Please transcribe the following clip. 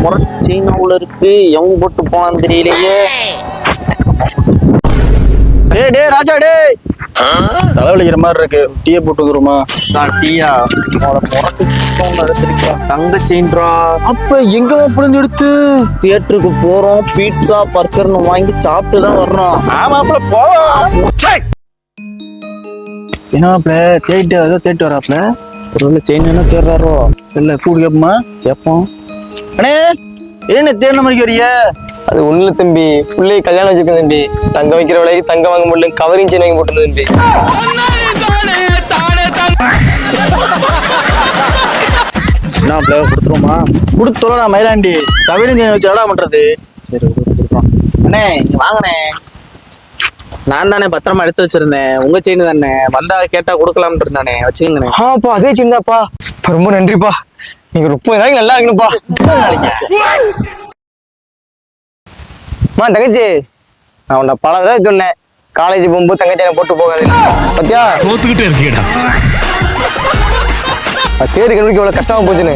புரட்சி சீனாவுல இருக்கு. எவங்க போட்டு போனான்னு தெரியலையே. டே ராஜா டே தலைவலிக்கிற மாதிரி இருக்கு. டீயை போட்டு வந்துருமா? டீயா? புரட்சி சீனா எடுத்திருக்கா. தங்க செயின்ரா. அப்ப எங்க புரிஞ்சு எடுத்து தியேட்டருக்கு போறோம். பீட்சா பர்கர்னு வாங்கி சாப்பிட்டு தான் வர்றோம். ஆமாப்ல போவோம். என்னப்ல தேட்டு வராப்ல? ஒரு செயின் என்ன தேடுறாரோ இல்ல கூடு கேப்பமா கேட்போம். அண்ணே என்ன தேடின மாதிரி வரிய? அது ஒண்ணு தம்பி, பிள்ளைய கல்யாணம் வச்சிருக்க தம்பி. தங்க வைக்கிற விலைக்கு தங்க வாங்க முடியல, கவரிங் செயின் வாங்கி போட்டு தம்பி. என்ன பிளே கொடுத்துருமா? கொடுத்தோம் நான் மயிலாண்டி கவிரஞ்சி வச்சு எடா பண்றது. சரி கொடுத்துருக்கோம். அண்ணே இங்க வாங்கண்ணே. நான் தானே பத்திரமா எடுத்து வச்சிருந்தேன். உங்க செயின் தானே, வந்தா கேட்டா கொடுக்கலாம்னு இருந்தானே, வச்சுக்கங்கண்ணே. ஆப்பா அதே செயின் தான்ப்பா. ரொம்ப நன்றிப்பா, நீங்க 30 நாளைக்கு நல்லா இருக்கணும்ப்பா. தங்கச்சி, நான் உன்னை பல தடவை சொன்னேன், காலேஜ் போகும்போது தங்கச்சி போட்டு போகாது பத்தியா? தோத்துக்கிட்டே இருக்கீடா. தேடி கண்டுபிடிக்க எவ்வளவு கஷ்டமா போச்சுன்னு.